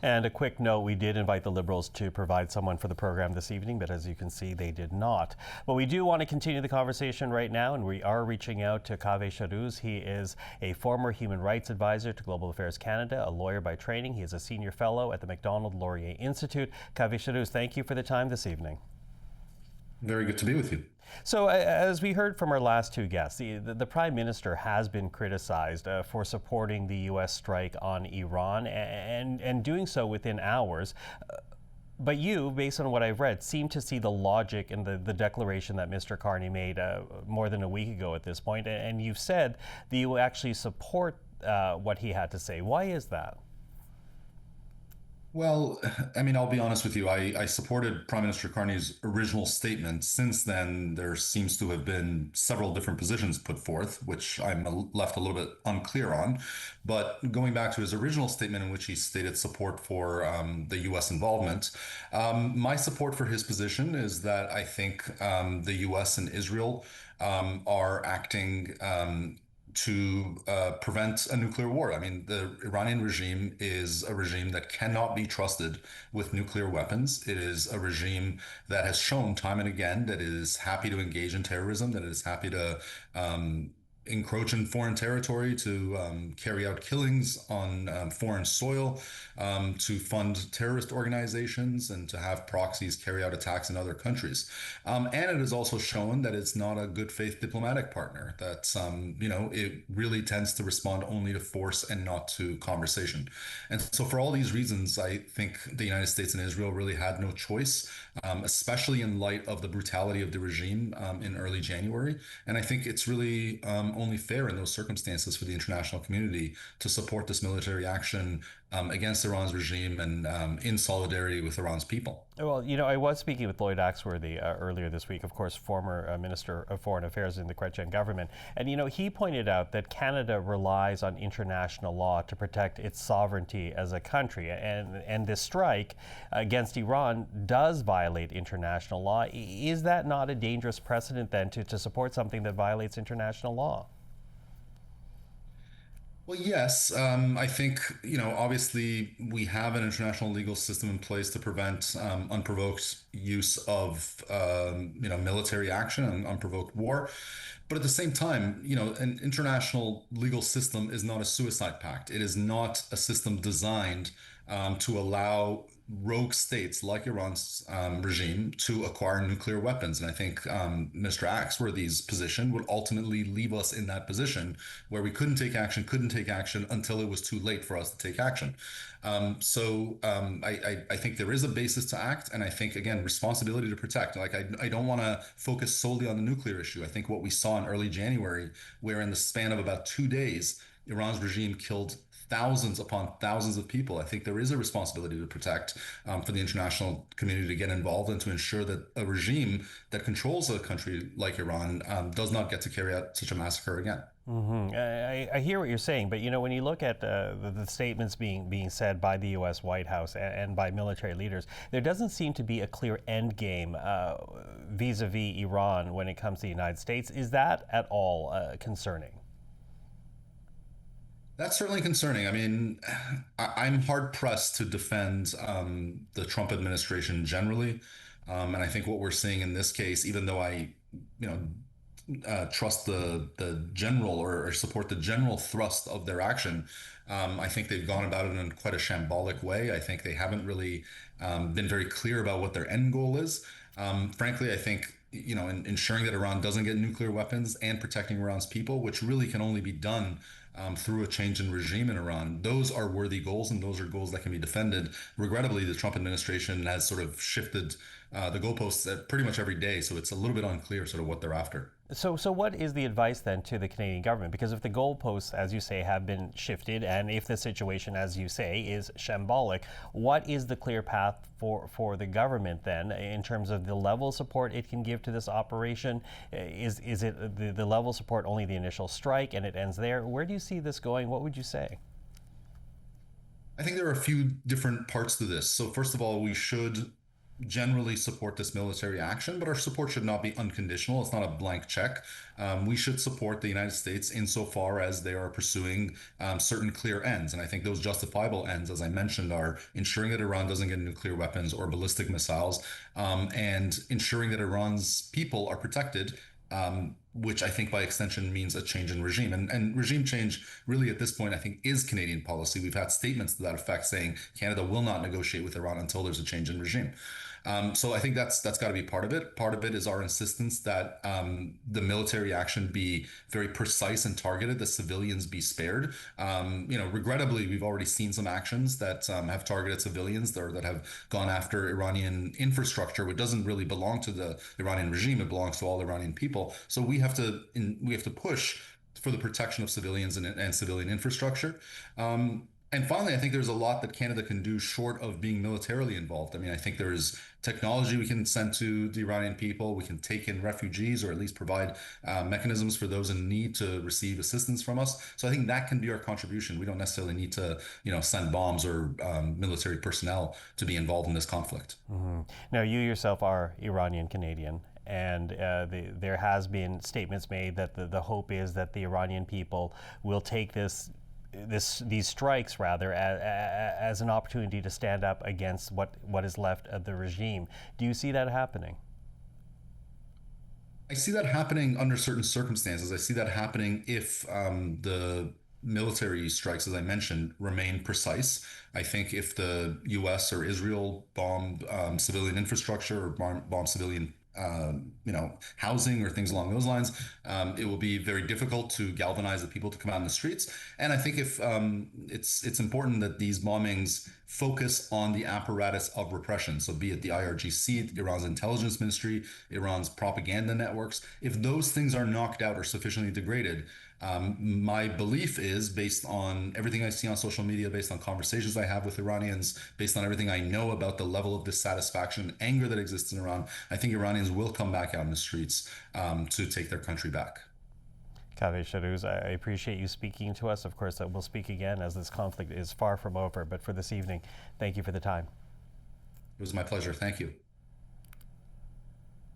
And a quick note, we did invite the Liberals to provide someone for the program this evening, but as you can see, they did not. But we do want to continue the conversation right now, and we are reaching out to Kaveh Shahrooz. He is a former human rights advisor to Global Affairs Canada, a lawyer by training. He is a senior fellow at the Macdonald-Laurier Institute. Kaveh Shahrooz, thank you for the time this evening. Very good to be with you. So, as we heard from our last two guests, the Prime Minister has been criticized for supporting the U.S. strike on Iran and doing so within hours. But you, based on what I've read, seem to see the logic in the declaration that Mr. Carney made more than a week ago at this point. And you've said that you actually support what he had to say. Why is that? Well, I mean, I'll be honest with you. I supported Prime Minister Carney's original statement. Since then, there seems to have been several different positions put forth, which I'm left a little bit unclear on. But going back to his original statement in which he stated support for the U.S. involvement, my support for his position is that I think the U.S. and Israel are acting to prevent a nuclear war. I mean, the Iranian regime is a regime that cannot be trusted with nuclear weapons. It is a regime that has shown time and again that it is happy to engage in terrorism, that it is happy to encroach in foreign territory, to carry out killings on foreign soil, to fund terrorist organizations, and to have proxies carry out attacks in other countries. And it has also shown that it's not a good faith diplomatic partner, that, it really tends to respond only to force and not to conversation. And so for all these reasons, I think the United States and Israel really had no choice, especially in light of the brutality of the regime in early January. And I think it's really only fair in those circumstances for the international community to support this military action against Iran's regime and in solidarity with Iran's people. Well, I was speaking with Lloyd Axworthy earlier this week, of course, former Minister of Foreign Affairs in the Chrétien government. And, he pointed out that Canada relies on international law to protect its sovereignty as a country. And this strike against Iran does violate international law. Is that not a dangerous precedent then to support something that violates international law? Well, yes. I think, obviously we have an international legal system in place to prevent unprovoked use of, military action and unprovoked war. But at the same time, an international legal system is not a suicide pact. It is not a system designed to allow rogue states like Iran's regime to acquire nuclear weapons. And I think Mr. Axworthy's position would ultimately leave us in that position where we couldn't take action until it was too late for us to take action. I think there is a basis to act. And I think, again, responsibility to protect. Like, I don't want to focus solely on the nuclear issue. I think what we saw in early January, where in the span of about 2 days, Iran's regime killed thousands upon thousands of people. I think there is a responsibility to protect for the international community to get involved and to ensure that a regime that controls a country like Iran does not get to carry out such a massacre again. Mm-hmm. I hear what you're saying, but when you look at the statements being said by the U.S. White House and by military leaders, there doesn't seem to be a clear end game vis-a-vis Iran when it comes to the United States. Is that at all concerning? That's certainly concerning. I mean, I'm hard pressed to defend the Trump administration generally. And I think what we're seeing in this case, even though I, trust the general or support the general thrust of their action, I think they've gone about it in quite a shambolic way. I think they haven't really been very clear about what their end goal is. Frankly, I think ensuring that Iran doesn't get nuclear weapons and protecting Iran's people, which really can only be done through a change in regime in Iran. Those are worthy goals, and those are goals that can be defended. Regrettably, the Trump administration has sort of shifted the goalposts pretty much every day, so it's a little bit unclear sort of what they're after. So what is the advice then to the Canadian government? Because if the goalposts, as you say, have been shifted, and if the situation, as you say, is shambolic, what is the clear path for the government then in terms of the level of support it can give to this operation? Is it the level of support only the initial strike and it ends there? Where do you see this going? What would you say? I think there are a few different parts to this. So first of all, we should generally support this military action, but our support should not be unconditional. It's not a blank check. We should support the United States insofar as they are pursuing certain clear ends. And I think those justifiable ends, as I mentioned, are ensuring that Iran doesn't get nuclear weapons or ballistic missiles, and ensuring that Iran's people are protected. Which I think by extension means a change in regime. And regime change, really at this point, I think is Canadian policy. We've had statements to that effect saying Canada will not negotiate with Iran until there's a change in regime. So I think that's got to be part of it. Part of it is our insistence that the military action be very precise and targeted, that civilians be spared. Regrettably, we've already seen some actions that have targeted civilians that have gone after Iranian infrastructure, which doesn't really belong to the Iranian regime. It belongs to all Iranian people. So we have to push for the protection of civilians and civilian infrastructure. And finally, I think there's a lot that Canada can do short of being militarily involved. I mean, I think there's technology we can send to the Iranian people. We can take in refugees or at least provide mechanisms for those in need to receive assistance from us. So I think that can be our contribution. We don't necessarily need to, send bombs or military personnel to be involved in this conflict. Now, you yourself are Iranian Canadian, and there has been statements made that the hope is that the Iranian people will take these strikes rather as an opportunity to stand up against what is left of the regime. Do you see that happening? I see that happening under certain circumstances. I see that happening if the military strikes, as I mentioned, remain precise. I think if the US or Israel bomb civilian infrastructure or bomb civilian housing or things along those lines, it will be very difficult to galvanize the people to come out in the streets. And I think if it's important that these bombings focus on the apparatus of repression. So be it the IRGC, Iran's intelligence ministry, Iran's propaganda networks. If those things are knocked out or sufficiently degraded, my belief is, based on everything I see on social media, based on conversations I have with Iranians, based on everything I know about the level of dissatisfaction, anger that exists in Iran, I think Iranians will come back out in the streets to take their country back. Kaveh Shahrooz, I appreciate you speaking to us. Of course, we'll speak again as this conflict is far from over. But for this evening, thank you for the time. It was my pleasure. Thank you.